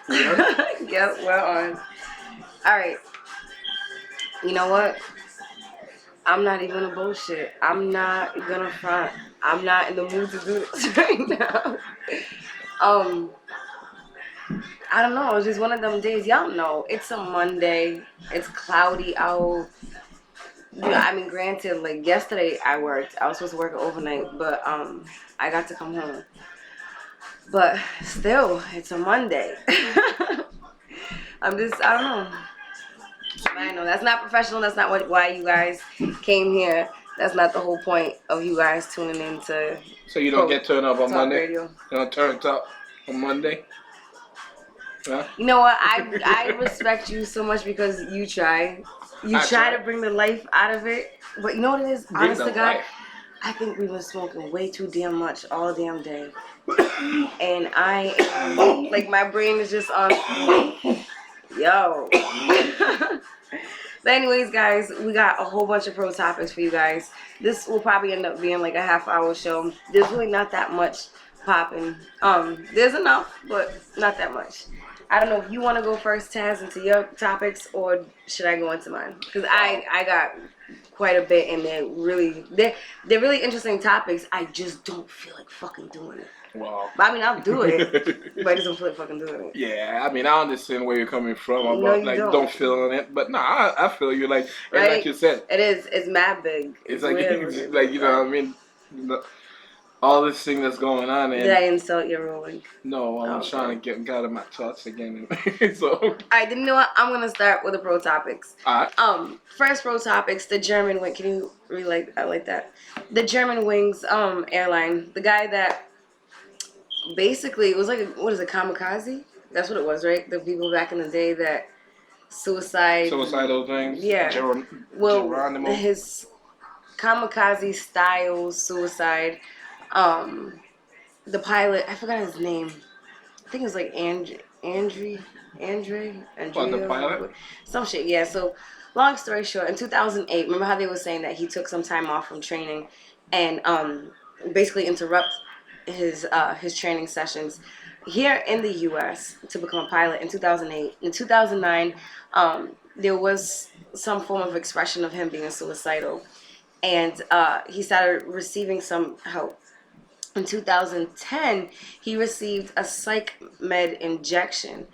Yep. Yep, we're on. All right. You know what? I'm not even a bullshit. I'm not gonna front. I'm not in the mood to do this right now. Um, I don't know. It's just one of them days. Y'all know it's a Monday. It's cloudy out. I mean, granted, like yesterday I worked. I was supposed to work overnight, but I got to come home. But still, it's a Monday. I don't know. I know that's not professional. That's not why you guys came here. That's not the whole point of you guys tuning in to So you don't get turned up on Talk Monday? Radio. You don't turn up on Monday? Huh? You know what? I respect you so much because you try. You try to bring the life out of it. But you know what it is? Honest to God, I think we've been smoking way too damn much all damn day. And I am, like, my brain is just on, yo. But anyways, guys, we got a whole bunch of pro topics for you guys. This will probably end up being like a half-hour show. There's really not that much popping. There's enough, but not that much. I don't know if you want to go first, Taz, into your topics, or should I go into mine? Because I got quite a bit, and they're really interesting topics. I just don't feel like fucking doing it. Wow. But I mean, I'll do it, but I just don't feel like fucking doing it. Yeah, I mean, I understand where you're coming from about No, you like don't feeling it, but nah, I feel you like, and right? like you said, It's mad big. it's like it's like you know what I mean. All this thing that's going on, and did I insult your ruling? No, I'm trying to get out of my thoughts again. So, all right, then you know what? I'm gonna start with the pro topics. All right. First pro topics: the German wing. Can you relate? I like that. The German Wings airline. The guy that basically it was like what is it, kamikaze? That's what it was, right? The people back in the day that suicidal things. Yeah. Geronimo. His kamikaze style suicide. The pilot, I forgot his name. I think it was like Andre, What, the pilot? some shit. Yeah. So, long story short, in 2008, remember how they were saying that he took some time off from training, and basically interrupt his training sessions here in the U.S. to become a pilot in 2008. In 2009, there was some form of expression of him being suicidal, and he started receiving some help. In 2010, he received a psych med injection.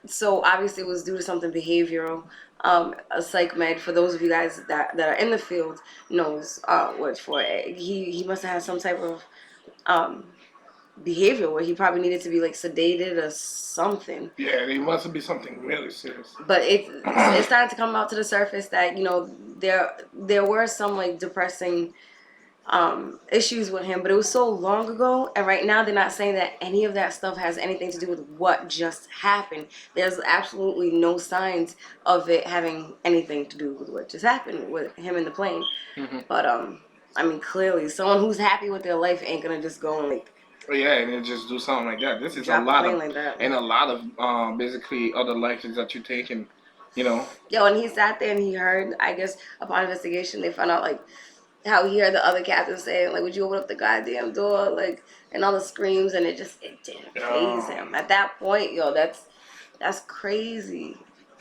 So obviously it was due to something behavioral. A psych med, for those of you guys that are in the field, knows what it's for. He must have had some type of behavior where he probably needed to be like sedated or something. Yeah, it must be something really serious. But it started to come out to the surface that there were some like depressing issues with him, but it was so long ago, and right now they're not saying that any of that stuff has anything to do with what just happened. There's absolutely no signs of it having anything to do with what just happened with him in the plane. Mm-hmm. But I mean, clearly someone who's happy with their life ain't gonna just go and like yeah, and then just do something like that. This is a lot of like that. And a lot of basically other lives that you're taking, you know. Yo, and he sat there and he heard, I guess upon investigation they found out like how he heard the other captains saying, like, would you open up the goddamn door? Like, and all the screams, and it didn't faze him. At that point, yo, that's crazy.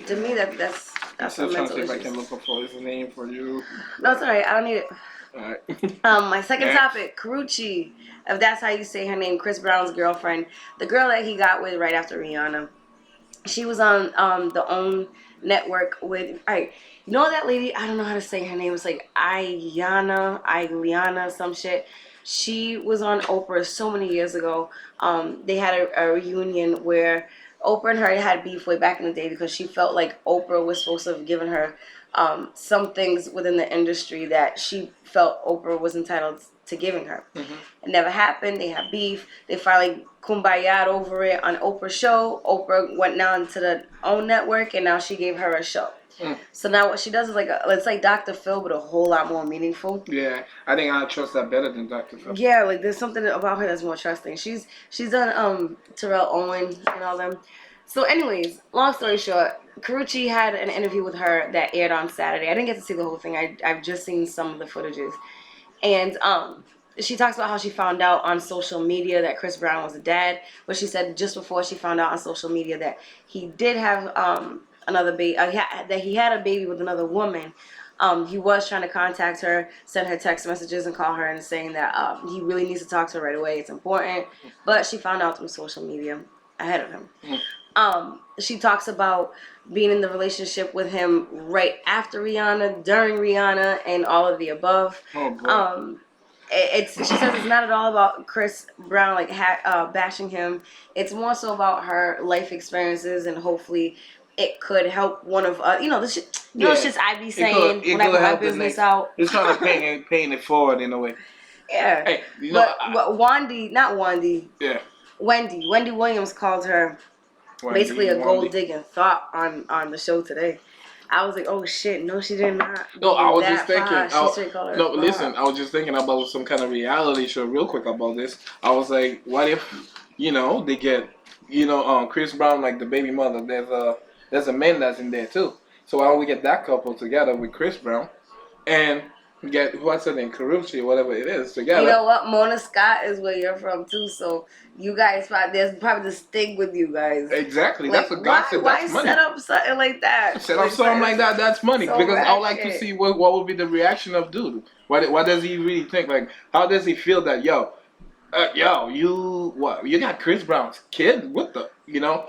To me, that's a mental issue. I can look up for his name for you. No, it's alright. I don't need it. Alright. My second topic, Karuchi, if that's how you say her name, Chris Brown's girlfriend, the girl that he got with right after Rihanna. She was on the OWN network with, all right, you know that lady, I don't know how to say her name, it's like Ileana, some shit. She was on Oprah so many years ago. They had a reunion where Oprah and her had beef way back in the day because she felt like Oprah was supposed to have given her some things within the industry that she felt Oprah was entitled to giving her. Mm-hmm. It never happened. They had beef. They finally kumbaya'd over it on Oprah's show. Oprah went down to the OWN network, and now she gave her a show. Mm. So now what she does is it's like Dr. Phil, but a whole lot more meaningful. Yeah, I think I trust that better than Dr. Phil. Yeah, like there's something about her that's more trusting. She's done Terrell Owens and all them. So anyways, long story short, Karuchi had an interview with her that aired on Saturday. I didn't get to see the whole thing. I've just seen some of the footages. And she talks about how she found out on social media that Chris Brown was a dad, but she said just before she found out on social media that he did have another baby, that he had a baby with another woman. He was trying to contact her, send her text messages and call her and saying that he really needs to talk to her right away. It's important. But she found out through social media ahead of him. She talks about being in the relationship with him right after Rihanna, during Rihanna, and all of the above. She says it's not at all about Chris Brown like bashing him. It's more so about her life experiences, and hopefully it could help one of us. The shit. Shit's I be saying when I put my business out. It's trying to paying it forward in a way. Yeah. Hey, but Wendy Williams called her basically a gold digging thought on the show today. I was like, oh shit, no, she did not. No, I was just thinking. Listen, I was just thinking about some kind of reality show real quick about this. I was like, what if, they get, Chris Brown, like the baby mother, there's a man that's in there too. So why don't we get that couple together with Chris Brown and get, what's her name, Carucci, whatever it is, together. You know what? Mona Scott is where you're from too, so you guys, there's probably this thing with you guys. Exactly. Like, that's a gossip. Why That's money. Set up something like that? Set up something like that. That's money. So because I would like to see what would be the reaction of dude. What does he really think? Like, how does he feel that you got Chris Brown's kid? What the,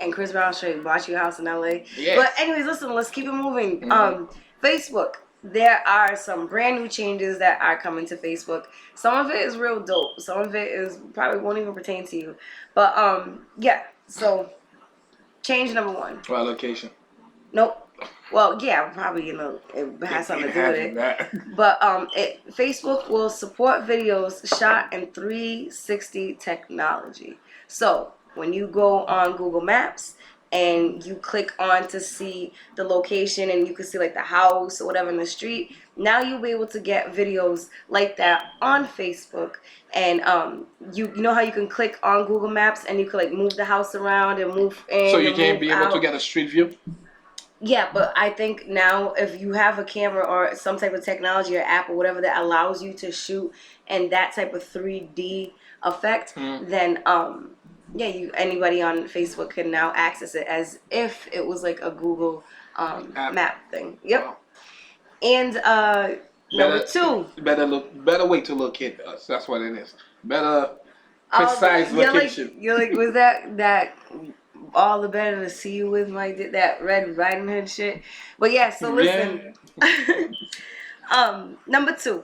And Chris Brown straight bought you a house in LA. Yeah. But anyways, listen, let's keep it moving. Facebook. There are some brand new changes that are coming to Facebook. Some of it is real dope. Some of it is probably won't even pertain to you. But yeah. So change number 1. Well, location. Nope. Well, yeah, probably it has something to do with it. But Facebook will support videos shot in 360 technology. So when you go on Google Maps and you click on to see the location and you can see like the house or whatever in the street, now you'll be able to get videos like that on Facebook. And you know how you can click on Google Maps and you can like move the house around and move in. So you can't be able to get a street view? Yeah, but I think now if you have a camera or some type of technology or app or whatever that allows you to shoot in that type of 3D effect, then anybody on Facebook can now access it as if it was like a Google map thing. Yep. Wow. And number 2. Better way to locate us. That's what it is. Better precise location. You're like, was that all the better to see you with that Red Riding Hood shit? But yeah, so listen. Yeah. Number 2,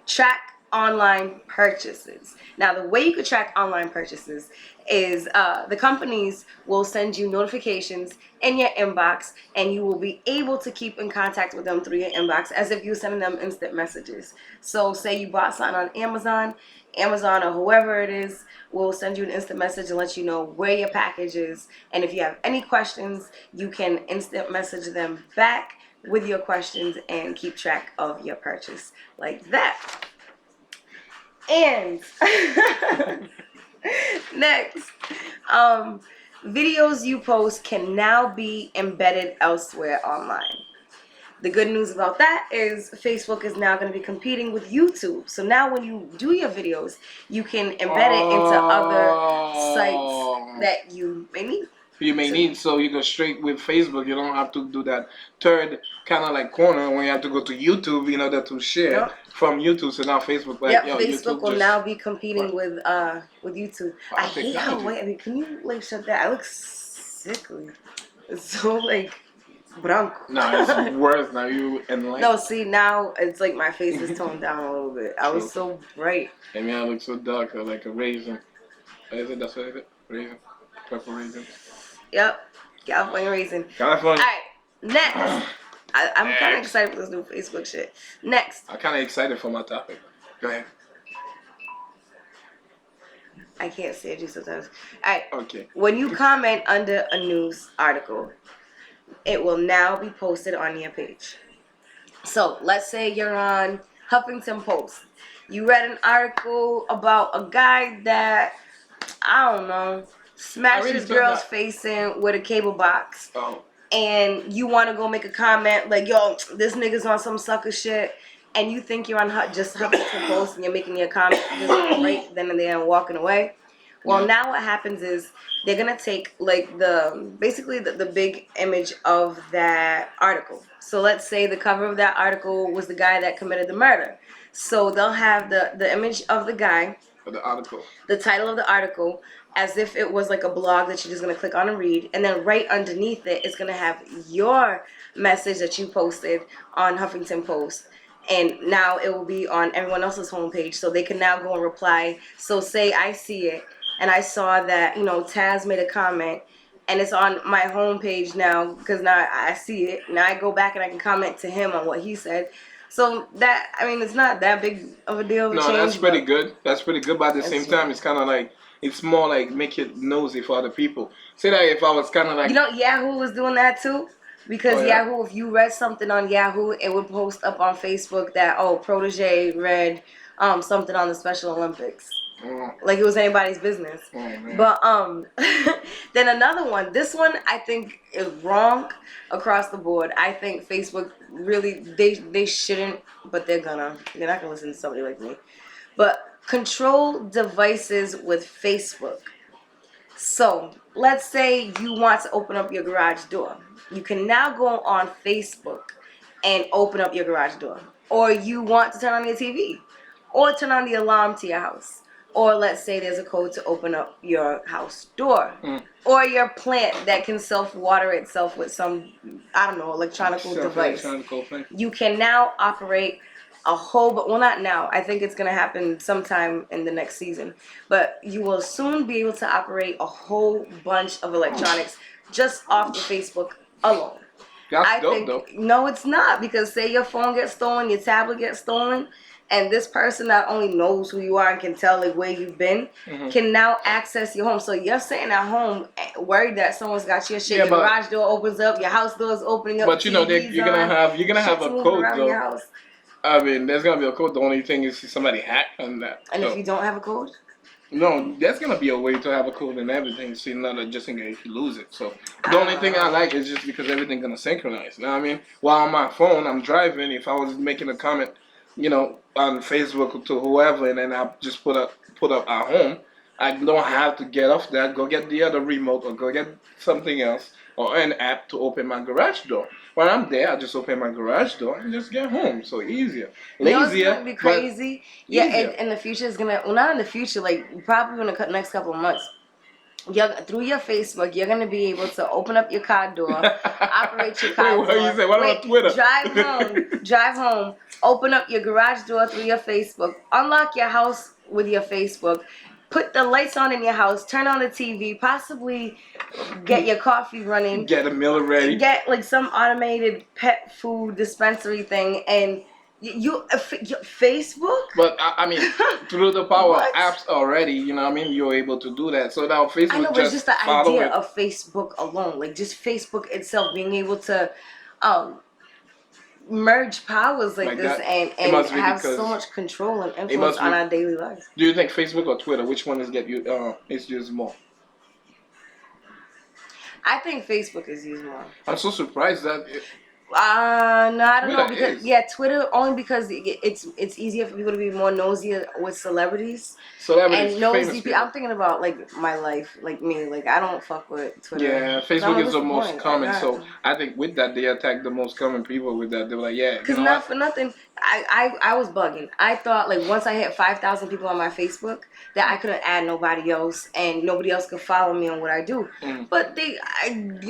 track online purchases. Now, the way you could track online purchases is the companies will send you notifications in your inbox, and you will be able to keep in contact with them through your inbox as if you're sending them instant messages. So say you bought something on Amazon or whoever it is will send you an instant message and let you know where your package is. And if you have any questions, you can instant message them back with your questions and keep track of your purchase like that. And next, videos you post can now be embedded elsewhere online. The good news about that is Facebook is now going to be competing with YouTube. So now when you do your videos, you can embed it into other sites that you may need. So you go straight with Facebook. You don't have to do that third kind of like corner when you have to go to YouTube in order to share from YouTube. So now Facebook, Facebook will now be competing with YouTube. I hate how can you like shut that? I look sickly. It's so like branco. No, it's worse now. You and like. No, see now it's like my face is toned down a little bit. I was so bright. I mean, I look so dark, like a raisin. Is it? That's what it is. Raisin, purple raisin. Yep, California raisin. California. All right, next. I'm kind of excited for this new Facebook shit. Next. I'm kind of excited for my topic. Go ahead. I can't stand you sometimes. All right. Okay. When you comment under a news article, it will now be posted on your page. So let's say you're on Huffington Post. You read an article about a guy that, I don't know, smashed his girl's face in with a cable box. Oh. And you want to go make a comment like, yo, this nigga's on some sucker shit. and you think you're on just Huffington Post and you're making your comment just right then and there and walking away. Well, now what happens is they're gonna take like basically the big image of that article. So let's say the cover of that article was the guy that committed the murder. So they'll have the image of the guy, the article, the title of the article, as if it was like a blog that you're just gonna click on and read, and then right underneath it, it's gonna have your message that you posted on Huffington Post. And now it will be on everyone else's homepage, so they can now go and reply. So say I see it, and I saw that, Taz made a comment, and it's on my homepage now because now I see it. Now I go back and I can comment to him on what he said. So that, it's not that big of a deal. No, that's pretty good. That's pretty good. But at the same time, it's kind of like, it's more like make it nosy for other people. Say that if I was kind of like... Yahoo was doing that too. Because Yahoo, if you read something on Yahoo, it would post up on Facebook that, Protege read something on the Special Olympics. Like it was anybody's business. But then another one, this one I think is wrong across the board. I think Facebook really, they shouldn't, but they're not gonna listen to somebody like me. But control devices with Facebook. So let's say you want to open up your garage door. You can now go on Facebook and open up your garage door. Or you want to turn on your TV. Or turn on the alarm to your house. Or let's say there's a code to open up your house door. Or your plant that can self-water itself with some, electronic device. You can now operate a whole, not now. I think it's going to happen sometime in the next season. But you will soon be able to operate a whole bunch of electronics just off the Facebook alone. That's dope, though. No, it's not. Because say your phone gets stolen, your tablet gets stolen, and this person not only knows who you are and can tell where you've been, can now access your home. So you're sitting at home worried that someone's got your shit. Your garage door opens up, your house door is opening up. But you're gonna have a code though. There's gonna be a code. The only thing is somebody hacked on that. And if you don't have a code? No, there's gonna be a way to have a code and everything. So not just in case you lose it. So the only thing I like is just because everything's gonna synchronize. You know what I mean? While on my phone, I'm driving. If I was making a comment, on Facebook to whoever, and then I just put up at home, I don't have to get off that, go get the other remote, or go get something else, or an app to open my garage door. When I'm there, I just open my garage door and just get home. So easier. Lazier. It's gonna be crazy. In the future, it's gonna, not in the future, like probably in the next couple of months. Through your Facebook, you're gonna be able to open up your car door, operate your car door. You say, what about Twitter? Drive home, open up your garage door through your Facebook, unlock your house with your Facebook, put the lights on in your house, turn on the TV, possibly get your coffee running, get a meal ready, get like some automated pet food dispensary thing, and Facebook? But through the power of apps already, you're able to do that. So now Facebook, I know, it's just the idea of Facebook alone, like just Facebook itself being able to merge powers like this and have so much control and influence on our daily lives. Do you think Facebook or Twitter, which one is used more? I think Facebook is used more. I'm so surprised that. No, I don't know, because Twitter, only because it's easier for people to be more nosy with celebrities. And nosy people. I'm thinking about like my life, like me, like I don't fuck with Twitter. Yeah, Facebook is the most common, so I think with that they attack the most common people with that. They were like, because not for nothing, I was bugging. I thought like once I hit 5,000 people on my Facebook that I couldn't add nobody else and nobody else could follow me on what I do. But the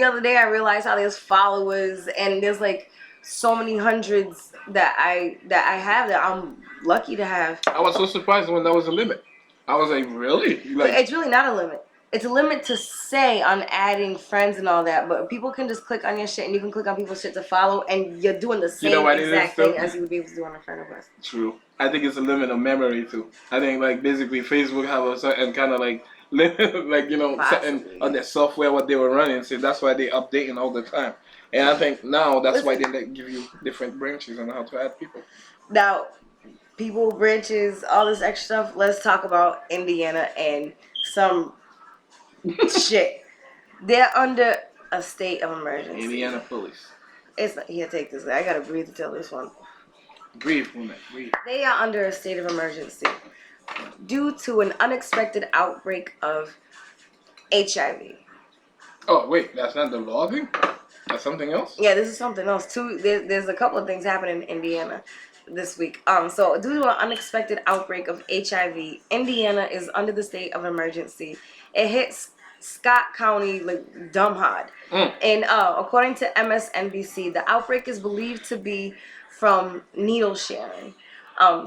other day I realized how there's followers and there's like so many hundreds that I have that I'm lucky to have. I was so surprised when that was a limit. I was like, really? It's really not a limit. It's a limit to say on adding friends and all that, but people can just click on your shit and you can click on people's shit to follow, and you're doing the same exact thing as you would be able to do on a friend request. True. I think it's a limit of memory too. I think like basically Facebook have a certain kind of like certain on their software what they were running, so that's why they're updating all the time. And I think now that's why they give you different branches on how to add people. Now, people, branches, all this extra stuff. Let's talk about Indiana and some shit. They're under a state of emergency. Indiana police. It's not, here, take this. I gotta breathe to tell this one. Breathe on that. Breathe. They are under a state of emergency due to an unexpected outbreak of HIV. Oh, wait, that's not the law thing? That's something else? Yeah, this is something else too. There's a couple of things happening in Indiana this week. So due to an unexpected outbreak of HIV, Indiana is under the state of emergency. It hits Scott County like dumb hard. And according to MSNBC, the outbreak is believed to be from needle sharing.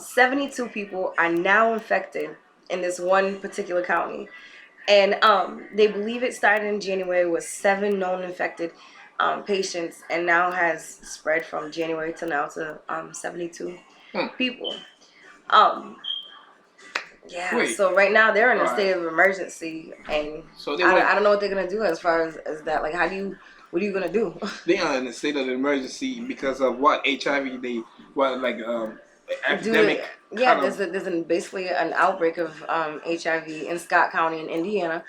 72 people are now infected in this one particular county. And they believe it started in January with 7 known infected patients, and now has spread from January to now to 72 people. Yeah, wait, so right now they're in a state of emergency, and so I don't know what they're going to do as far as that. Like, what are you going to do? They are in a state of emergency because of what? HIV, epidemic. There's basically an outbreak of HIV in Scott County in Indiana.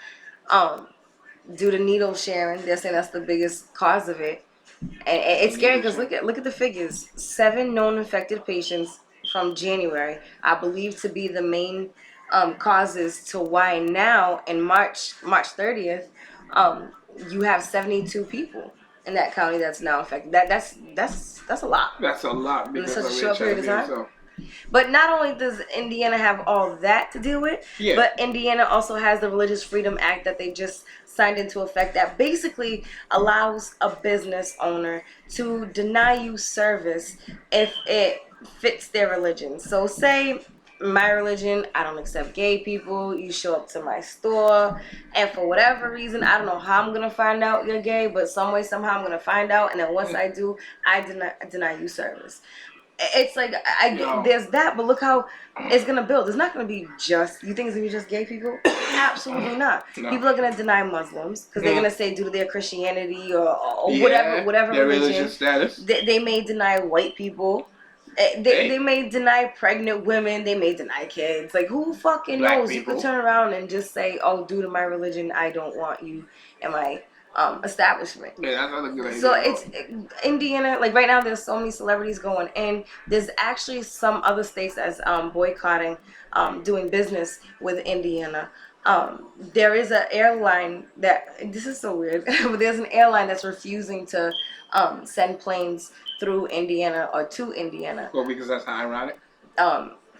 Due to needle sharing, they're saying that's the biggest cause of it, and it's scary because look at the figures. 7 known infected patients from January, I believe to be the main causes to why now in March 30th, you have 72 people in that county that's now infected. That's a lot. That's a lot because in such a short period of time. So. But not only does Indiana have all that to deal with, but Indiana also has the Religious Freedom Act that they just signed into effect that basically allows a business owner to deny you service if it fits their religion. So say my religion, I don't accept gay people. You show up to my store, and for whatever reason, I don't know how I'm gonna find out you're gay, but some way, somehow I'm gonna find out, and then once I do, I deny you service. It's like there's that, but look how it's gonna build. It's not gonna be just. You think it's gonna be just gay people? Absolutely not. No. People are gonna deny Muslims because they're gonna say due to their Christianity or whatever their religion status. They may deny white people. They may deny pregnant women. They may deny kids. Like, who fucking Black knows? people. You could turn around and just say, "Oh, due to my religion, I don't want you in my establishment." Yeah, that's not a good idea. So it's Indiana. Like right now, there's so many celebrities going in. There's actually some other states that's boycotting doing business with Indiana. There is an airline that, this is so weird, but there's an airline that's refusing to send planes through Indiana or to Indiana. Well, because that's ironic.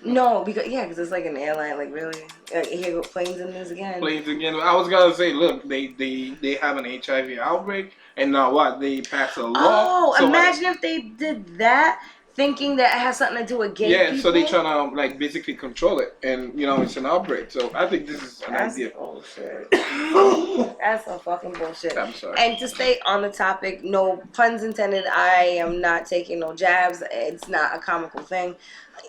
No, because it's like an airline. Like, really, here go planes in this again. Planes again. I was gonna say, look, they have an HIV outbreak, and now what? They pass a law. Oh, so imagine if they did that, thinking that it has something to do with gay people. Yeah, so they trying to basically control it, and it's an outbreak. So I think this is an idea. Bullshit. That's some fucking bullshit. I'm sorry. And to stay on the topic, no puns intended. I am not taking no jabs. It's not a comical thing,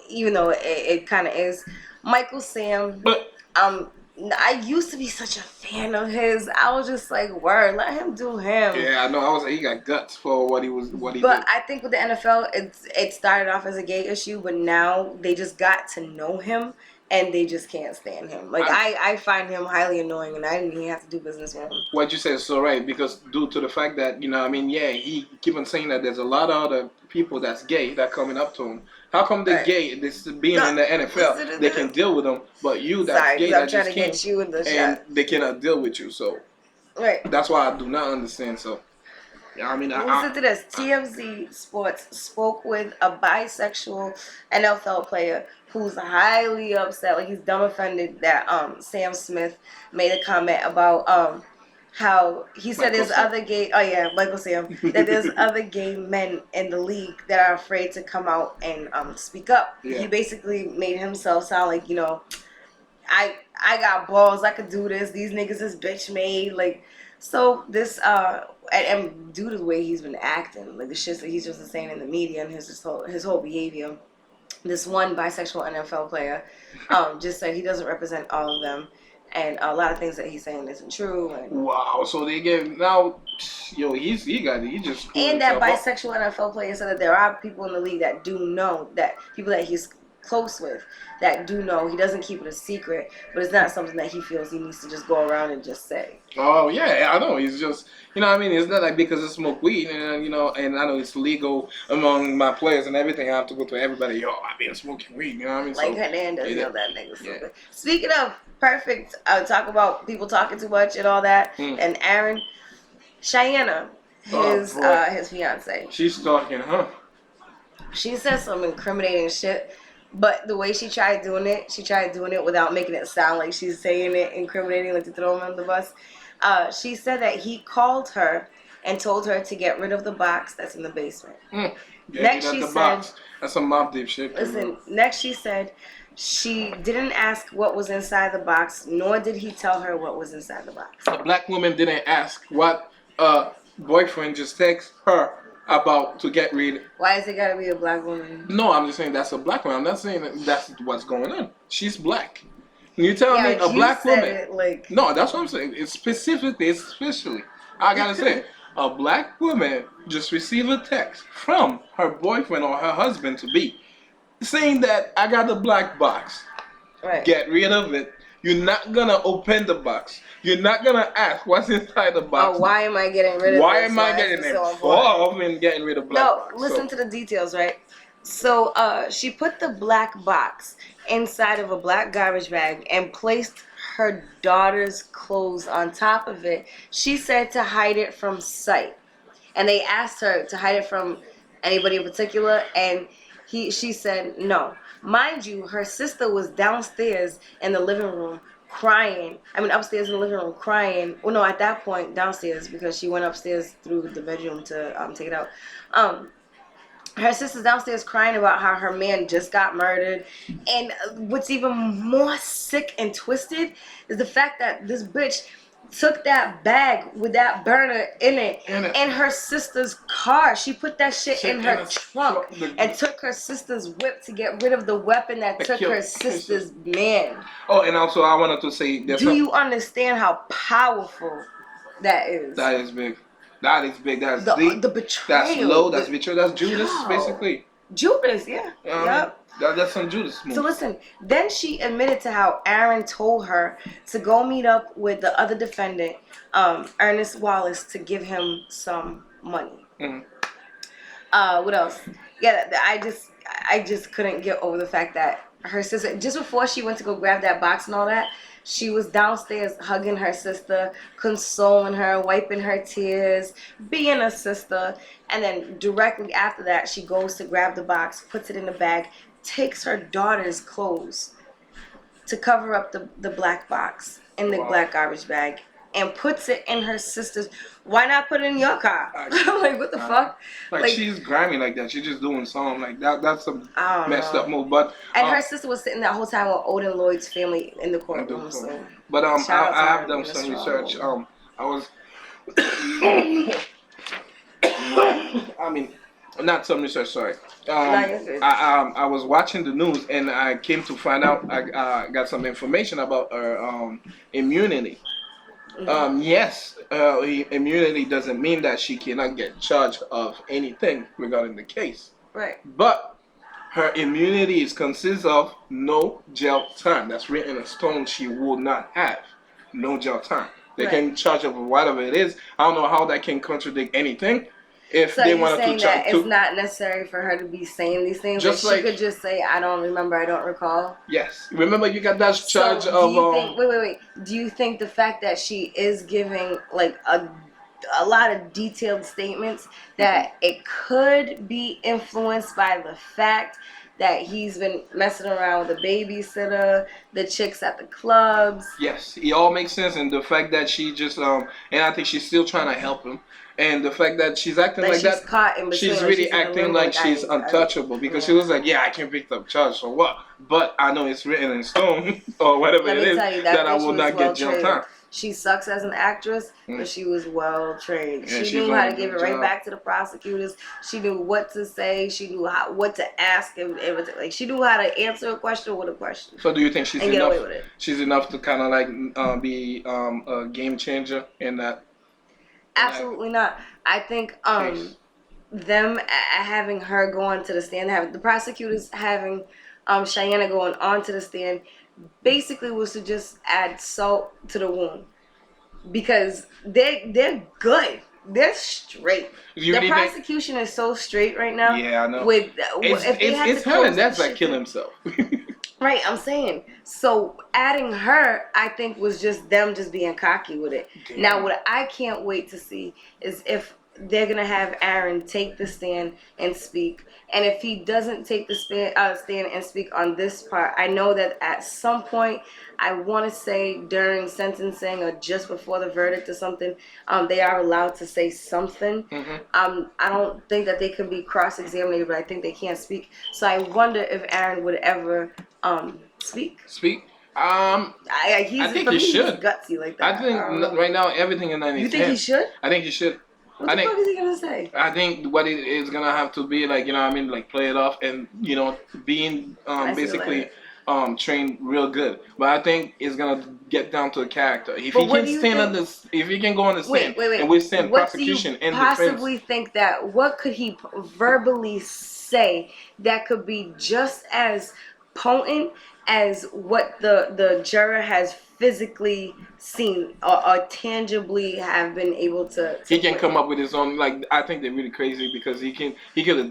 even though it kind of is. Michael Sam. But I used to be such a fan of his. I was just like, word, let him do him. Yeah, I know. he got guts for what he did. But I think with the NFL, it started off as a gay issue, but now they just got to know him, and they just can't stand him. Like, I find him highly annoying, and I didn't even have to do business with him. What you said is so right, because due to the fact that, he keep on saying that there's a lot of other people that's gay that coming up to him. How come they're gay? This being in the NFL, they can deal with them, but you that's gay, that just can't, get you in the and shot. They cannot deal with you. So that's why I do not understand. So listen to this. TMZ Sports spoke with a bisexual NFL player who's highly upset. Like, he's dumb offended that Sam Smith made a comment about how he said there's other gay. Oh yeah, Michael Sam. That there's other gay men in the league that are afraid to come out and speak up. Yeah. He basically made himself sound like, I got balls. I could do this. These niggas is bitch made. Like, so this and due to the way he's been acting, like the shit that he's just saying in the media and his whole behavior. This one bisexual NFL player just said he doesn't represent all of them. And a lot of things that he's saying isn't true. And wow! So they get now, he just. And that bisexual NFL player said that there are people in the league that do know that people that he's close with that do know. He doesn't keep it a secret, but it's not something that he feels he needs to just go around and just say. Oh yeah, I know. He's just, you know what I mean? It's not like because I smoke weed and, you know, and I know it's legal among my players and everything. I have to go to everybody, yo, I've been smoking weed, you know what I mean? Like so, Hernandez, you know, that nigga stupid. Speaking of perfect, talk about people talking too much and all that, and Aaron, Cheyenne, his fiance. She's talking, huh? She said some incriminating shit, but the way she tried doing it without making it sound like she's saying it incriminating, like to throw him on the bus. She said that he called her and told her to get rid of the box that's in the basement. Next, she said, box. That's some mob deep shit. Listen, next she said she didn't ask what was inside the box, nor did he tell her what was inside the box. A black woman didn't ask what boyfriend just texted her about to get rid. Why is it gotta be a black woman? No, I'm just saying that's a black woman. I'm not saying that's what's going on. She's black. You tell me a black woman? No, that's what I'm saying. It's especially, I gotta say, a black woman just received a text from her boyfriend or her husband to be saying that I got the black box. Right. Get rid of it. You're not gonna open the box. You're not gonna ask what's inside the box. Oh, why am I getting rid of this? Why am I getting involved in getting rid of black box? No, listen to the details, right? So she put the black box inside of a black garbage bag and placed her daughter's clothes on top of it. She said to hide it from sight. And they asked her to hide it from anybody in particular, and she said no. Mind you, her sister was downstairs in the living room crying. I mean, upstairs in the living room crying. Well, no, at that point, downstairs, because she went upstairs through the bedroom to take it out. Her sister's downstairs crying about how her man just got murdered. And what's even more sick and twisted is the fact that this bitch took that bag with that burner in it in her sister's car. She put that shit in her trunk and took her sister's whip to get rid of the weapon that took her sister's man. Oh, and also I wanted to say, do you understand how powerful that is? That is big. That is big. That's deep. The betrayal. That's low. That's betrayal. That's Judas, basically. Judas, yeah. Yep. That's some Judas move. So listen, then she admitted to how Aaron told her to go meet up with the other defendant, Ernest Wallace, to give him some money. What else? Yeah, I just couldn't get over the fact that her sister, just before she went to go grab that box and all that, she was downstairs hugging her sister, consoling her, wiping her tears, being a sister. And then directly after that, she goes to grab the box, puts it in the bag, takes her daughter's clothes to cover up the black box in the black garbage bag and puts it in her sister's. Why not put it in your car? I'm like, what the fuck? Like she's grimy like that. She's just doing something like that. That's a messed up move. But her sister was sitting that whole time with Odin Lloyd's family in the courtroom. So. But I have done some research. I was, I mean, not some research. Sorry. I was watching the news and I came to find out. I got some information about her immunity. Yes, immunity doesn't mean that she cannot get charged of anything regarding the case. Right. But her immunity consists of no jail time. That's written in stone. She will not have no jail time. They can charge her for whatever it is. I don't know how that can contradict anything. If so they you're wanted saying to that it's not necessary for her to be saying these things? Just like she could just say, I don't remember, I don't recall? Yes. Remember, you got that charge of... Wait. Do you think the fact that she is giving like a lot of detailed statements that it could be influenced by the fact that he's been messing around with a babysitter, the chicks at the clubs? Yes, it all makes sense. And the fact that she just... and I think she's still trying to help him. And the fact that she's acting like that, she's really acting like she's untouchable because she was like, yeah, I can pick up charge, so what? But I know it's written in stone or whatever it is that I will not get jail time. She sucks as an actress, but she was well trained. Yeah, she knew how to give it right back to the prosecutors. She knew what to say. She knew what to ask and everything. Like she knew how to answer a question with a question. So do you think she's enough? She's enough to kind of like be a game changer in that? Absolutely not. I think them having her go on to the stand, the prosecutors having Cheyenne going on to the stand basically was to just add salt to the wound because they're good. They're straight. The prosecution is so straight right now. Yeah, I know. It's her, and that's like kill himself. Right, I'm saying. So adding her, I think, was just them just being cocky with it. Damn. Now, what I can't wait to see is if they're gonna have Aaron take the stand and speak. And if he doesn't take the stand and speak on this part, I know that at some point, I want to say during sentencing or just before the verdict or something, they are allowed to say something. Mm-hmm. I don't think that they can be cross-examined, but I think they can speak. So I wonder if Aaron would ever speak. Speak. I think he should. He's gutsy like that. I think right now everything in 90s. You think he should? I think he should. What the fuck is he gonna say? I think what it is gonna have to be like, you know what I mean, like play it off and, you know, being basically trained real good. But I think it's gonna get down to the character. If he can stand on this, if he can go on the stand and withstand prosecution and defense. Possibly think that what could he verbally say that could be just as potent as what the juror has physically seen or tangibly have been able to he can come up with his own, like, I think they're really crazy because he could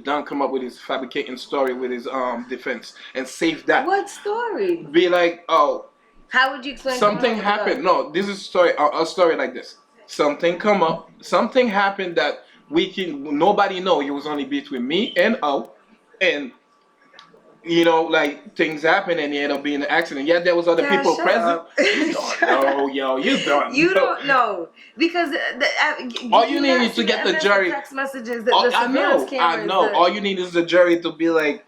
have come up with his fabricating story with his defense and save that. What story? Be like, oh, how would you explain something happened? No, this is a story like this. Something happened that nobody know. It was only between me and O, and you know, like, things happen and you end up being an accident. Yeah, there was other people present. You don't know, yo. You don't know. You don't know. Because all you need is to get the jury. Text messages that the surveillance cameras. I know. All you need is the jury to be like,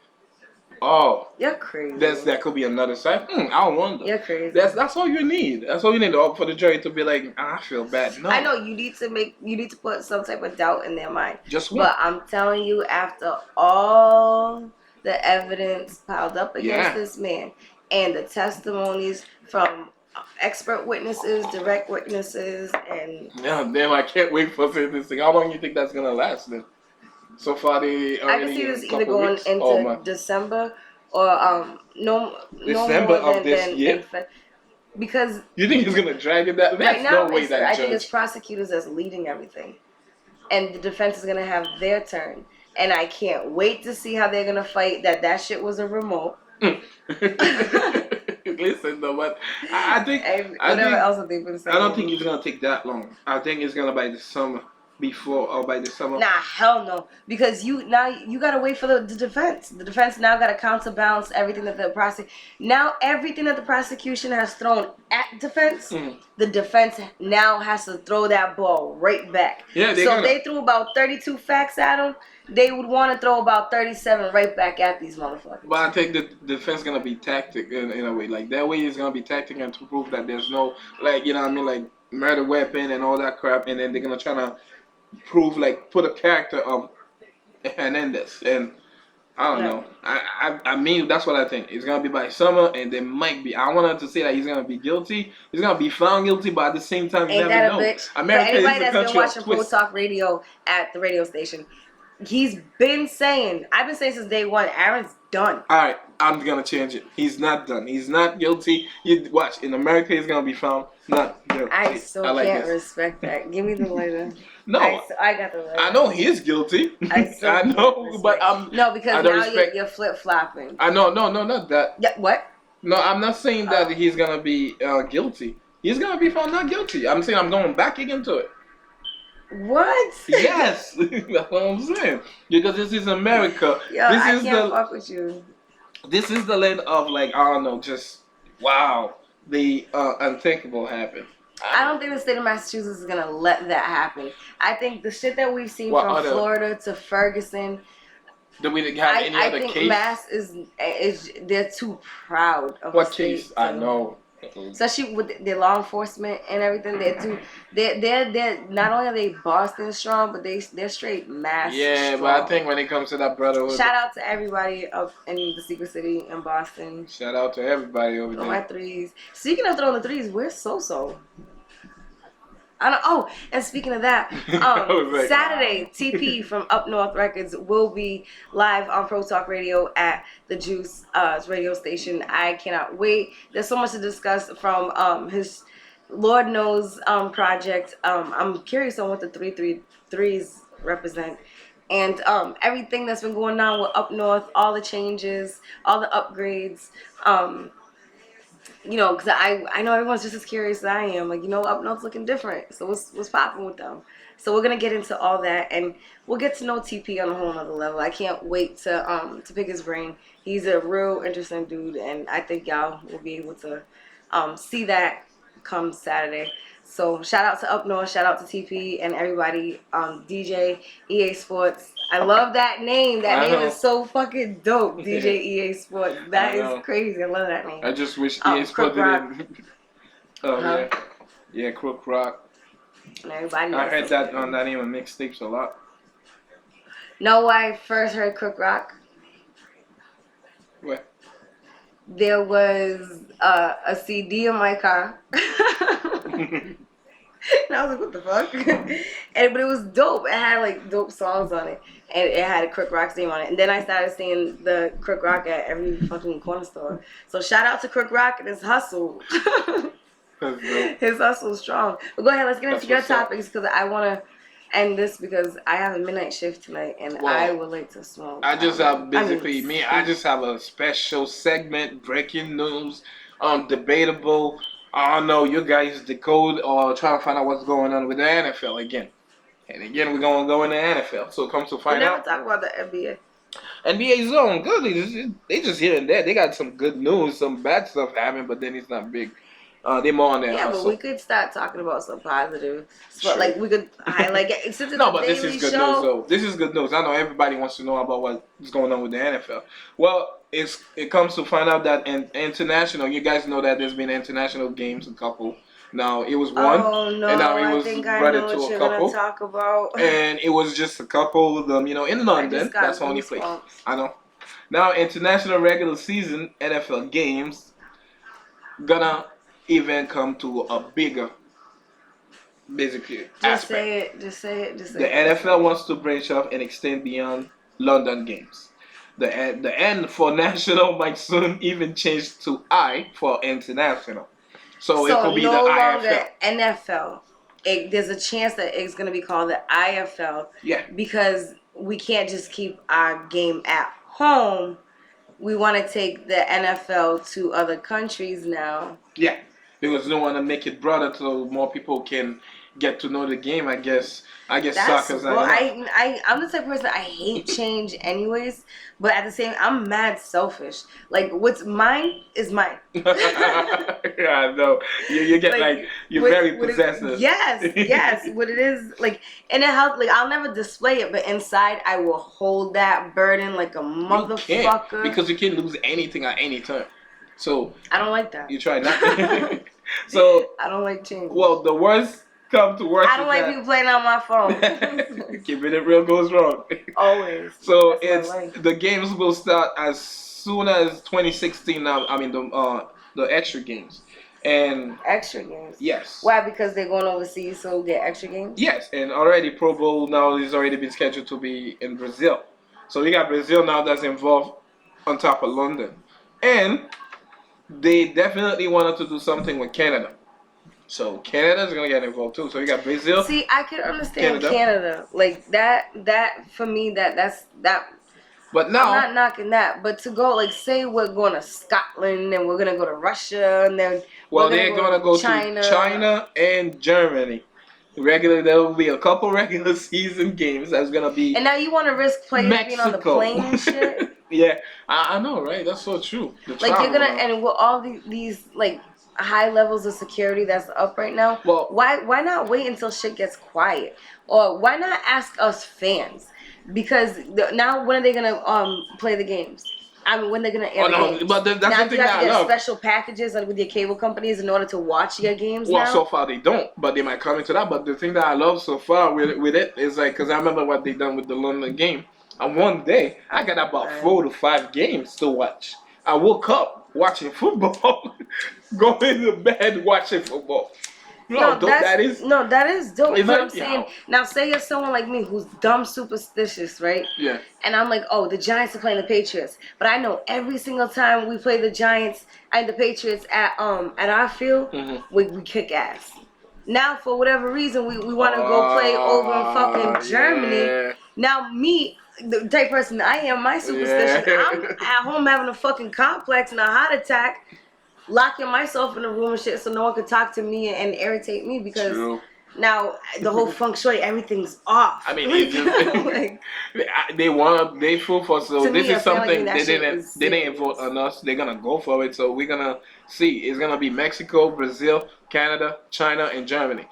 oh. You're crazy. That could be another side. I wonder. You're crazy. That's all you need. That's all you need for the jury to be like, I feel bad. No. I know you need to put some type of doubt in their mind. Just what? But I'm telling you, after all the evidence piled up against this man and the testimonies from expert witnesses, direct witnesses, and damn, I can't wait for this thing. How long do you think that's gonna last then? So far, I can see this either going into December or no December more of this year. Because you think he's gonna drag it that? Right now, no way that I think it's prosecutors that's leading everything, and the defense is gonna have their turn. And I can't wait to see how they're gonna fight that shit was a remote. Listen, though, but I think else have they been saying? I don't think it's gonna take that long. I think it's gonna by the summer. By the summer. Nah, hell no. Because you gotta wait for the defense. The defense now gotta counterbalance everything that the prosecution has thrown at defense. The defense now has to throw that ball right back. Yeah, so they threw about 32 facts at them. They would want to throw about 37 right back at these motherfuckers. But I think the defense gonna be tactic in a way. Like that way is gonna be tactic and to prove that there's no, like, you know what I mean, like murder weapon and all that crap, and then they're gonna try to prove, like, put a character of Hernandez, and I don't know. I mean, that's what I think. It's gonna be by summer, and there might be. I wanted to say that he's gonna be guilty. He's gonna be found guilty, but at the same time, you never know. Bitch? America is a country of twists. Anybody that's been watching Pro Talk Radio at the radio station, he's been saying. I've been saying since day one. Aaron's done. All right, I'm gonna change it. He's not done. He's not guilty. You watch. In America, he's gonna be found not guilty. I still can't respect that. Give me the lighter. No, I got the lighter. I know he is guilty. I know, but because now you're flip flopping. I know, no, not that. Yeah, what? No, I'm not saying that he's gonna be guilty. He's gonna be found not guilty. I'm saying I'm going back into it. What? Yes, that's what I'm saying. Because this is America. Yo, I can't fuck with you. This is the land of, like, I don't know, just wow, the unthinkable happened. I don't think the state of Massachusetts is gonna let that happen. I think the shit that we've seen from Florida to Ferguson. Do we have any other case? I think Mass is they're too proud of what case? I know. Especially with their law enforcement and everything, they're not only are they Boston strong, but they're straight Mass. Yeah, strong. But I think when it comes to that brotherhood, shout out to everybody up in the Secret City in Boston. Shout out to everybody over there. My threes. Speaking of throwing the threes, where's So? I know. Oh, and speaking of that, like, Saturday, wow. TP from Up North Records will be live on Pro Talk Radio at the Juice radio station. I cannot wait. There's so much to discuss from his Lord Knows project. I'm curious on what the 333s represent. And everything that's been going on with Up North, all the changes, all the upgrades. You know, because I know everyone's just as curious as I am. Like, you know, Up North's looking different. So what's popping with them? So we're going to get into all that. And we'll get to know TP on a whole nother level. I can't wait to pick his brain. He's a real interesting dude. And I think y'all will be able to see that come Saturday. So shout out to Up North. Shout out to TP and everybody. DJ, EA Sports. I love that name. That name is so fucking dope. DJ EA Sports. That is crazy. I love that name. I just wish EA Sports didn't. Oh, yeah, Crook Rock. And everybody. I heard that on that name on mixtapes a lot. Know why I first heard Crook Rock? What? There was a CD in my car. And I was like, what the fuck? But it was dope. It had like dope songs on it. And it had a Crook Rock's name on it. And then I started seeing the Crook Rock at every fucking corner store. So shout out to Crook Rock and his hustle. His hustle is strong. But go ahead, let's get into your topics because I want to end this because I have a midnight shift tonight and I would like to smoke. I just have I just have a special segment, breaking news, debatable. I don't know, you guys decode or try to find out what's going on with the NFL again. And again, we're going to go in the NFL. So it comes to find out. We never talk about the NBA. NBA zone, good. They just here and there. They got some good news, some bad stuff happening, but then it's not big. They're more on there. Yeah, but we could start talking about some positive. Sure. Like, we could highlight it. Since it's no, but this is good news, though. This is good news. I know everybody wants to know about what's going on with the NFL. Well, it comes to find out that in international, you guys know that there's been international games, a couple. Now, it was one, and now it was brought to a couple. Talk about. And it was just a couple of them, in London. That's the only place. I know. Now, international regular season NFL games gonna even come to a bigger, basically, aspect. Just say it. The NFL wants to branch off and extend beyond London games. The N for national might soon even change to I for international. So it could be no the longer IFL. NFL. There's a chance that it's going to be called the IFL. Yeah. Because we can't just keep our game at home. We want to take the NFL to other countries now. Yeah. Because they want to make it broader so more people can get to know the game, I guess soccer's well, I'm the type of person I hate change anyways, but at the same I'm mad selfish. Like what's mine is mine. Yeah, I know. You get you're very possessive. Yes. What it is and it helps. I'll never display it, but inside I will hold that burden like a motherfucker. You can't, because you can't lose anything at any time. So I don't like that. You try not to. So I don't like change. Well, the worst come to worst. I don't like people playing on my phone. Keeping it real goes wrong. Always. So the games will start as soon as 2016. Now, I mean the extra games. And extra games. Yes. Why? Because they're going overseas, so we'll get extra games. Yes, and already Pro Bowl now is already been scheduled to be in Brazil. So we got Brazil now that's involved on top of London, and they definitely wanted to do something with Canada. So Canada's gonna get involved too. So you got Brazil. See, I can understand Canada. Like that for me, that's that. But now I'm not knocking that. But to go say we're going to Scotland and we're gonna go to Russia and then they're gonna go to China and Germany. There will be a couple regular season games that's gonna be. And now you want to risk players being on the plane and shit. Yeah, I know, right? That's so true. You're gonna and with all these high levels of security that's up right now. Well, why not wait until shit gets quiet, or why not ask us fans? Because now when are they gonna play the games? I mean, when they're gonna air the games? But that's now the thing that I love. Special packages with your cable companies in order to watch your games. Well, now? So far they don't, but they might come into that. But the thing that I love so far with it is because I remember what they done with the London game. And one day I got about 4 to 5 games to watch. I woke up watching football, going to bed watching football. that is dope. But I'm saying, now say you're someone like me who's dumb superstitious, right? Yeah. And I'm like, oh, the Giants are playing the Patriots, but I know every single time we play the Giants and the Patriots at our field, we kick ass. Now, for whatever reason, we want to go play over in fucking Germany. Yeah. Now, me, the type of person I am, my superstition, I'm at home having a fucking complex and a heart attack, locking myself in a room and shit so no one could talk to me and irritate me because now the whole feng shui, everything's off. I mean, they full for, so this is something they didn't vote on us. They're gonna go for it, so we're gonna see. It's gonna be Mexico, Brazil, Canada, China, and Germany.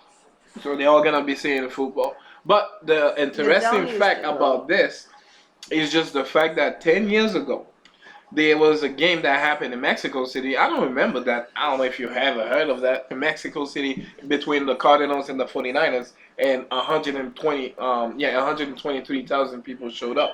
So they're all gonna be seeing football. But the interesting fact about this is just the fact that 10 years ago, there was a game that happened in Mexico City. I don't remember that. I don't know if you have heard of that. In Mexico City, between the Cardinals and the 49ers, and 123,000 people showed up.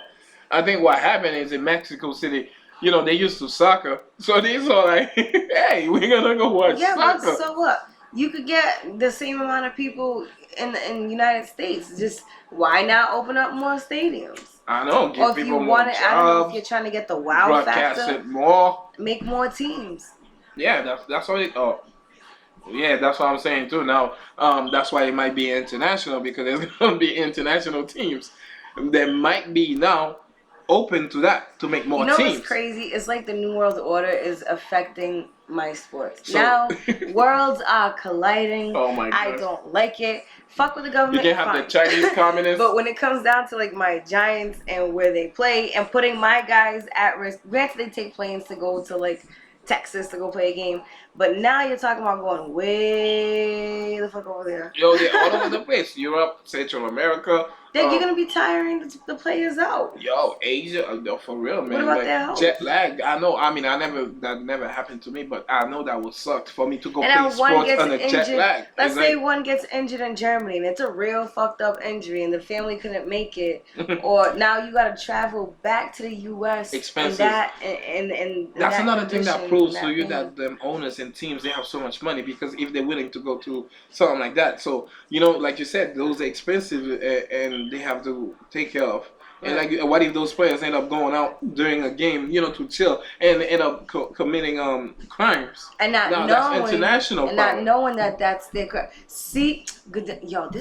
I think what happened is in Mexico City, they used to soccer. So they saw like, hey, we're going to go watch soccer. But so what? You could get the same amount of people in the United States. Just why not open up more stadiums? I know, give people more jobs. I don't know if you're trying to get the wow factor. Broadcast it more. Make more teams. Yeah, that's what it. Oh, yeah, that's what I'm saying too. Now, that's why it might be international, because there's gonna be international teams that might be now open to that, to make more teams. What's crazy? It's like the New World Order is affecting my sports. Now, worlds are colliding. Oh my God. I don't like it. Fuck with the government. You can have the Chinese communists. But when it comes down to like my Giants and where they play and putting my guys at risk, granted they take planes to go to like Texas to go play a game, but now you're talking about going way the fuck over there. Yo, they're all over the place. Europe, Central America. Then you're gonna be tiring the players out. Yo, Asia, for real, man. What about their health? Jet lag. I know. I mean, that never happened to me, but I know that would suck for me to go and play sports on a jet lag. Let's say one gets injured in Germany, and it's a real fucked up injury, and the family couldn't make it, or now you gotta travel back to the U.S. Expensive. And that's another thing that proves to you that them owners and teams, they have so much money, because if they're willing to go to something like that, so like you said, those are expensive and they have to take care of. And like, what if those players end up going out during a game, to chill, and end up committing crimes? And not knowing, that's international. And not knowing that that's their crime. See, Goodell,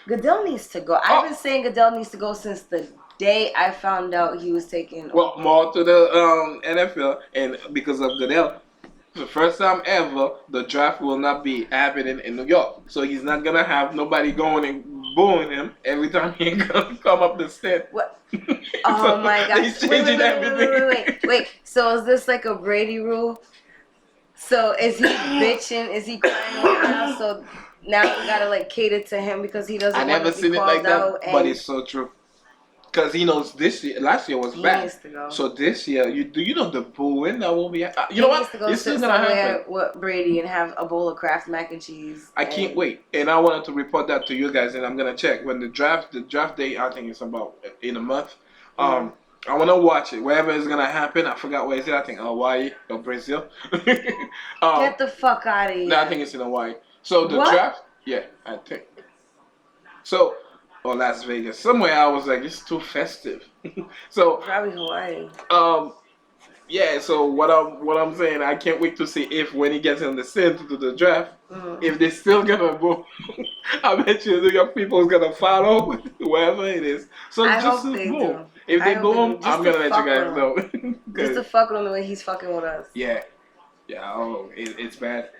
Goodell needs to go. I've been saying Goodell needs to go since the day I found out he was taking. Well, more to the NFL, and because of Goodell, the first time ever, the draft will not be happening in New York. So he's not gonna have nobody going and booing him every time he gonna come up the step. What? Oh my God! He's changing everything. Wait. So is this like a Brady rule? So is he bitching? Is he crying right now? So now you gotta like cater to him because he doesn't. I never seen it like that, but it's so true. Because he knows last year was bad. Needs to go. So this year, you know the booing that will be. You know what? It's still gonna happen. With Brady and have a bowl of Kraft mac and cheese. I can't wait, and I wanted to report that to you guys, and I'm gonna check when the draft day. I think it's about in a month. I want to watch it wherever it's gonna happen. I forgot where is it. I think Hawaii or Brazil. Get the fuck out of here. No, I think it's in Hawaii. So the draft, yeah, I think. So. Or Las Vegas. Somewhere I was like, it's too festive. So probably Hawaii. Yeah, so what I'm saying, I can't wait to see if when he gets in the scene to do the draft, if they're still gonna boo. I bet you New York people is gonna follow wherever it is. So I just hope they boom. do. If they boom, I'm gonna let you guys know. Just to fuck with him the way he's fucking with us. Yeah. It's bad.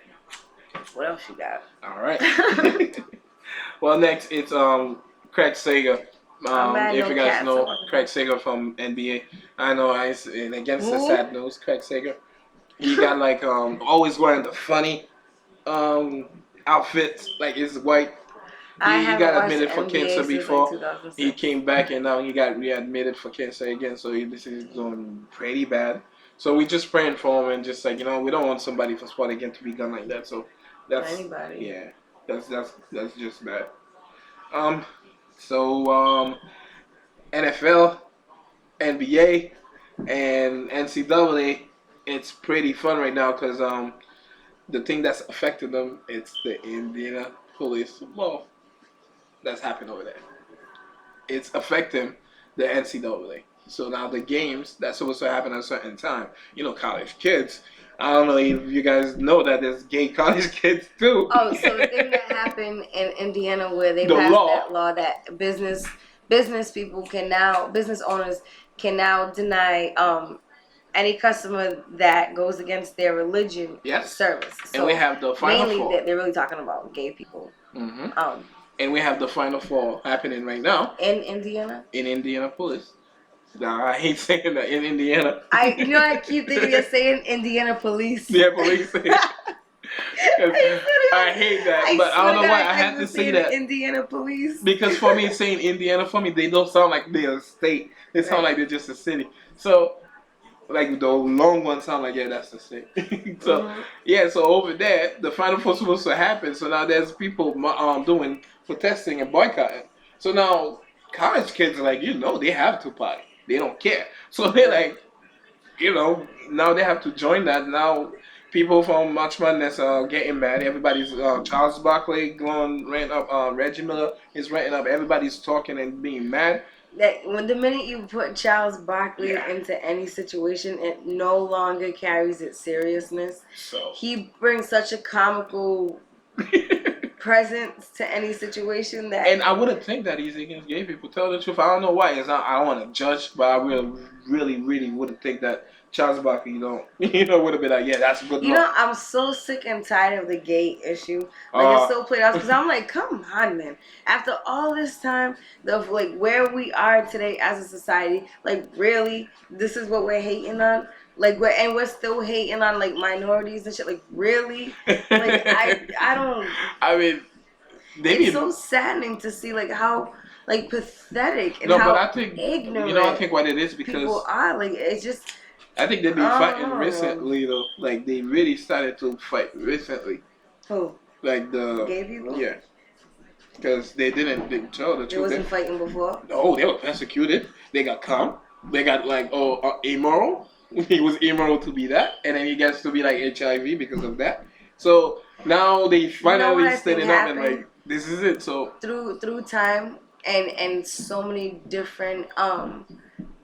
What else you got? All right. Well, next it's Craig Sager. If you guys know Craig Sager from NBA, I know and against the sad news, Craig Sager, he got like always wearing the funny outfits, like it's white. He got admitted for cancer before. Like he came back and now he got readmitted for cancer again. So this is doing pretty bad. So we just praying for him and just like we don't want somebody for sport again to be done like that. So that's anybody. Yeah, that's just bad. So NFL, NBA, and NCAA, it's pretty fun right now because the thing that's affecting them, it's the Indiana police law that's happening over there. It's affecting the NCAA. So now the games that's supposed to happen at a certain time, college kids. I don't know if you guys know that there's gay college kids too. Oh, so the thing that happened in Indiana where they The passed law. that law that business owners can now deny any customer that goes against their religion service. So and we have the Final mainly Four. They're really talking about gay people. Mm-hmm. And we have the Final Four happening right now. In Indiana? In Indianapolis. Nah, I hate saying that in Indiana. I keep thinking you're saying Indiana police. Yeah, police. I hate that, but I don't know why I had to say that. Indiana police. Because for me, saying Indiana, they don't sound like they're a state. They sound like they're just a city. So, like the long ones sound like, yeah, that's the state. So, so over there, the Final Four was supposed to happen. So now there's people doing protesting and boycotting. So now college kids are like, they have to party. They don't care. So they're like, now they have to join that. Now people from March Madness are getting mad. Everybody's Charles Barkley going rant up. Reggie Miller is ranting up. Everybody's talking and being mad. That when the minute you put Charles Barkley into any situation, it no longer carries its seriousness. So he brings such a comical presence to any situation that. And I wouldn't think that he's against gay people. Tell the truth, I don't know why. It's not, I don't want to judge, but I really wouldn't think that Charles Barkley, would have been like, yeah, that's good. I'm so sick and tired of the gay issue. It's so played out because I'm like, come on, man. After all this time, where we are today as a society, really, this is what we're hating on. We're still hating on minorities and shit. Really, I don't. I mean, it's so saddening to see how pathetic and how but I think, ignorant. I think what it is because people are it's just. I think they've been fighting recently though. They really started to fight recently. Who? The gay people. Yeah. Because they didn't tell the truth. They wasn't fighting before. No, they were persecuted. They got calm. They got immoral. He was immoral to be that, and then he gets to be HIV because of that. So now they finally standing up and this is it. So through time and so many different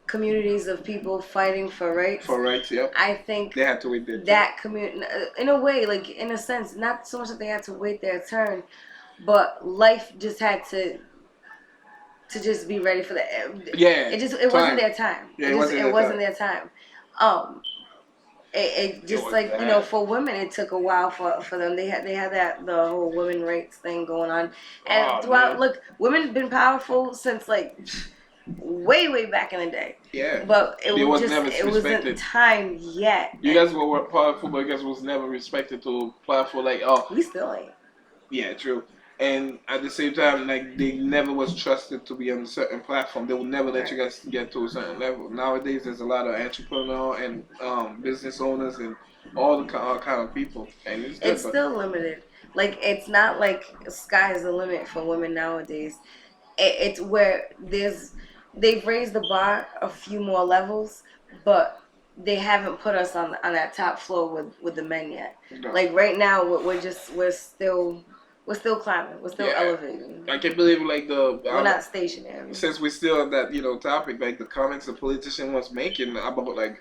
communities of people fighting for rights. For rights, yeah. I think they had to wait their turn. That community, in a way, in a sense, not so much that they had to wait their turn, but life just had to just be ready for that. Yeah. It wasn't their time. Yeah, it wasn't their time. It just for women it took a while for them. They had that the whole women rights thing going on, and throughout women's been powerful since way back in the day. Yeah. But it wasn't time yet. You guys were powerful, but you guys was never respected to powerful we still ain't. Yeah, true. And at the same time, they never was trusted to be on a certain platform. They would never let you guys get to a certain level. Nowadays, there's a lot of entrepreneur and business owners and all kind of people. And it's still limited. It's not sky is the limit for women nowadays. It's where they've raised the bar a few more levels, but they haven't put us on that top floor with the men yet. No. Right now, we're still climbing. We're still elevating. I can't believe we're not stationary. Since we're still on that topic, the comments the politician was making about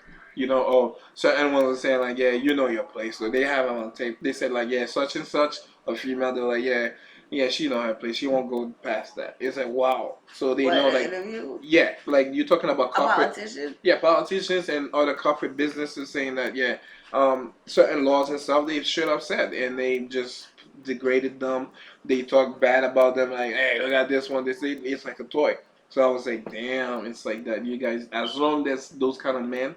certain ones were saying your place. So they have it on tape. They said such and such a female. They're yeah, she know her place. She won't go past that. It's wow. So they know interview? Yeah, you're talking about corporate. Politicians? Yeah, politicians and other corporate businesses saying that certain laws and stuff they straight up said, and they just degraded them. They talk bad about them hey, look at this one. They say it's like a toy. So I was like, damn, it's like that. You guys, as long as those kind of men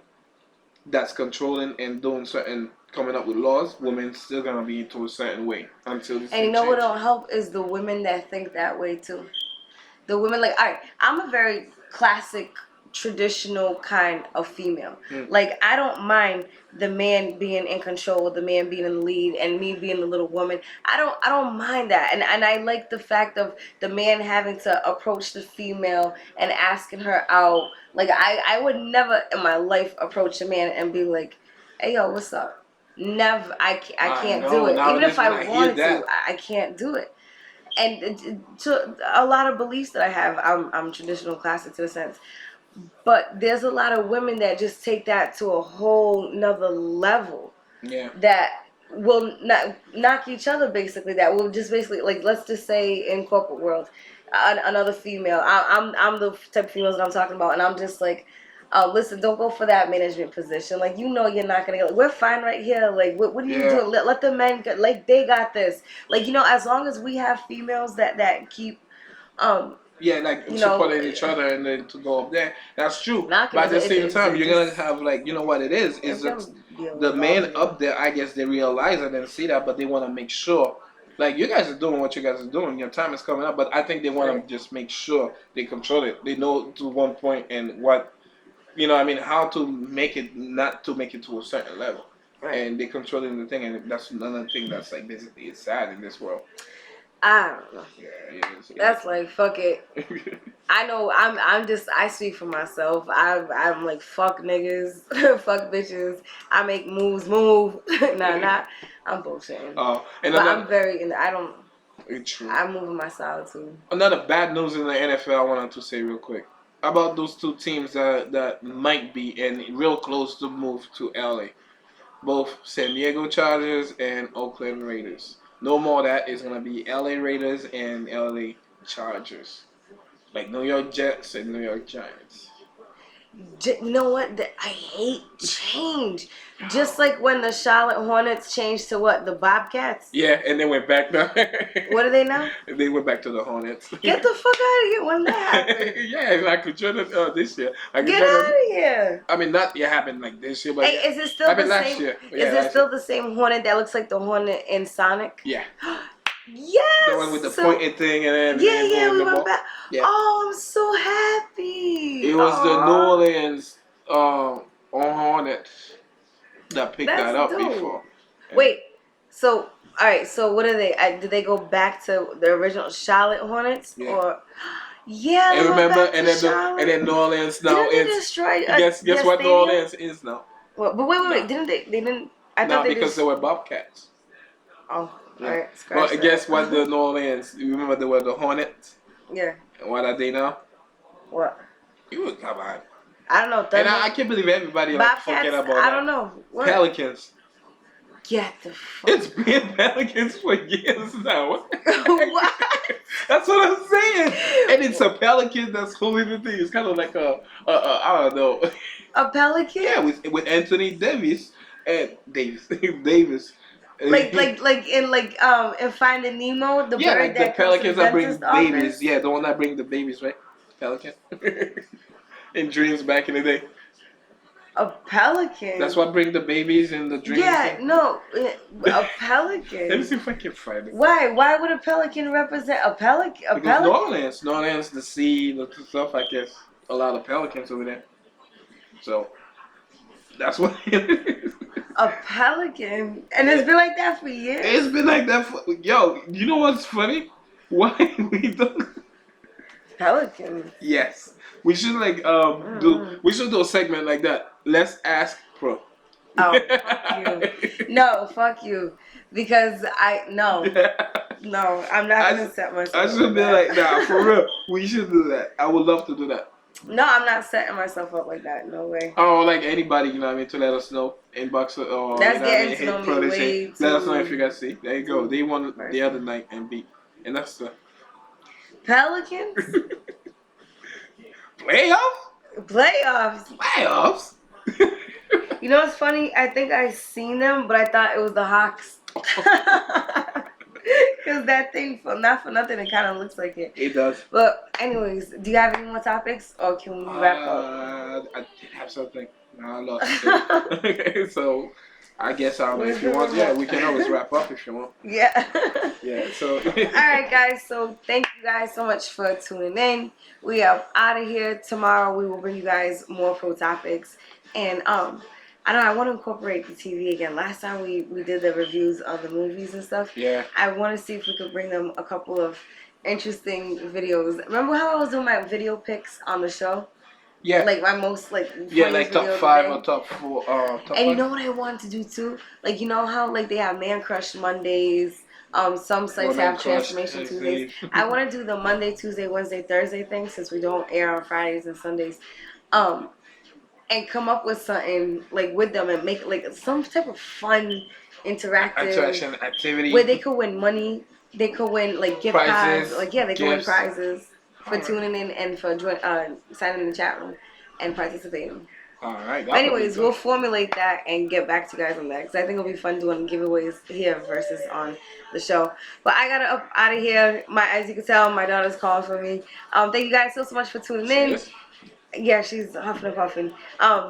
that's controlling and doing certain coming up with laws, women still gonna be to a certain way until this. And what don't help is the women that think that way too. The women all right, I'm a very classic, traditional kind of female. I don't mind the man being in control, the man being in the lead, and me being the little woman. I don't mind that, and I like the fact of the man having to approach the female and asking her out. I would never in my life approach a man and be like, hey yo, what's up? Never. I can't do it. Even if I wanted to, I can't do it. And to a lot of beliefs that I have, I'm traditional classic to a sense. But there's a lot of women that just take that to a whole nother level. Yeah. That will not knock each other, basically. That will just basically, like, let's just say in corporate world, another female. I'm the type of females that I'm talking about, and I'm just like, listen, don't go for that management position. Like, you know, you're not gonna get. Like, we're fine right here. Like, what are you doing? Let the men get, like, they got this. Like, you know, as long as we have females that keep yeah, like supporting each other and then to go up there. That's true. But at the same time, you're gonna have, like, you know what it is that the men up there, I guess they realize it and see that, but they want to make sure. Like, you guys are doing what you guys are doing. Your time is coming up, but I think they want to just make sure they control it. They know to one point and what, you know, I mean, how to make it, not to make it to a certain level. Right. And they controlling the thing, and that's another thing that's, like, basically it's sad in this world. I don't know. Yeah, it is. That's like, fuck it. I know. I speak for myself. I'm like, fuck niggas, fuck bitches. I make moves, move. Nah. I'm bullshitting. Oh, but I'm very. I don't. It's true. I'm moving my style too. Another bad news in the NFL. I wanted to say real quick about those two teams that might be and real close to move to LA. Both San Diego Chargers and Oakland Raiders. No more of that. It's going to be LA Raiders and LA Chargers. Like New York Jets and New York Giants. You know what? I hate change. Just like when the Charlotte Hornets changed to what? The Bobcats? Yeah, and they went back now. What are they now? They went back to the Hornets. Get the fuck out of here. When that happened? Yeah, I could join this year. Get out of here. I mean, not it happened like this year, but hey, is it still the last same? Year. Yeah, is it still the same Hornet that looks like the Hornet in Sonic? Yeah. Yes. The one with the pointed thing and then we went back. Yeah. Oh, I'm so happy. It was the New Orleans Hornets that picked that up before. Wait, so all right, so what are they? Did they go back to the original Charlotte Hornets or? Yeah. And remember, and then New Orleans now is. Guess what New Orleans is now? Well, but wait, didn't they? They didn't. I thought because they were Bobcats. Oh. Yeah. All right, well, guess what? The New Orleans. You remember they were the Hornets? Yeah. And what are they now? What? You would come on. I don't know. And I can't believe everybody forget about that. I don't know. What? Pelicans. Get the fuck. It's been Pelicans for years now. What? That's what I'm saying. And it's a Pelican that's holding the thing. It's kind of like I don't know. A Pelican? Yeah, with Anthony Davis and Davis. Like in Finding Nemo, the bird like that the pelicans that bring babies. Office. Yeah, the one that bring the babies, right? Pelican. In dreams back in the day. A pelican. That's what bring the babies in the dreams. Yeah, no, a pelican. Let me see if I can find it. Why? Why would a pelican represent a pelican? Because New Orleans, the sea, the stuff. I guess a lot of pelicans over there. So that's what it is. A pelican, and it's been like that for years. It's been like that for You know what's funny? Why we don't pelican? Yes, we should We should do a segment like that. Let's ask Pro. Oh, fuck you! No, fuck you, because no, I'm not gonna set myself. I should be like, nah, for real. We should do that. I would love to do that. No, I'm not setting myself up like that. No way. Oh, like anybody, you know what I mean, to let us know. Inbox or that's getting to know me way too. Let us know if you guys see. There you go. They won the other night and beat. And that's the Pelicans? Playoffs? You know what's funny? I think I seen them, but I thought it was the Hawks. Because that thing, not for nothing, it kind of looks like it. It does. But anyways, do you have any more topics? Or can we wrap up? I did have something. No, I lost it. So, I guess if you want, we can always wrap up if you want. Yeah. Yeah, so. Alright, guys. So, thank you guys so much for tuning in. We are out of here. Tomorrow, we will bring you guys more pro topics. And, I want to incorporate the TV again. Last time we did the reviews of the movies and stuff. Yeah. I want to see if we could bring them a couple of interesting videos. Remember how I was doing my video picks on the show? Yeah. Like my most like. Yeah, like top 5 or top 4. Top and 1. You know what I want to do too? Like you know how like they have Man Crush Mondays. Some sites have Transformation Tuesdays. I want to do the Monday, Tuesday, Wednesday, Thursday thing since we don't air on Fridays and Sundays. And come up with something like with them and make like some type of fun interaction activity where they could win money. They could win like gift cards. Like they could win prizes for tuning in and for signing in the chat room and participating. All right. But anyways, we'll formulate that and get back to you guys on that because I think it'll be fun doing giveaways here versus on the show. But I gotta up out of here. As you can tell, my daughter's calling for me. Thank you guys so much for tuning in. Yeah, she's huffing and puffing.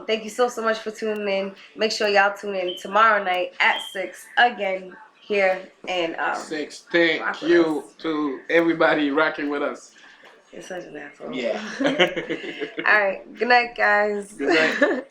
Thank you so much for tuning in. Make sure y'all tune in tomorrow night at 6 again here and 6. Thank you to everybody rocking with us. You're such an asshole. Yeah. All right. Good night, guys. Good night.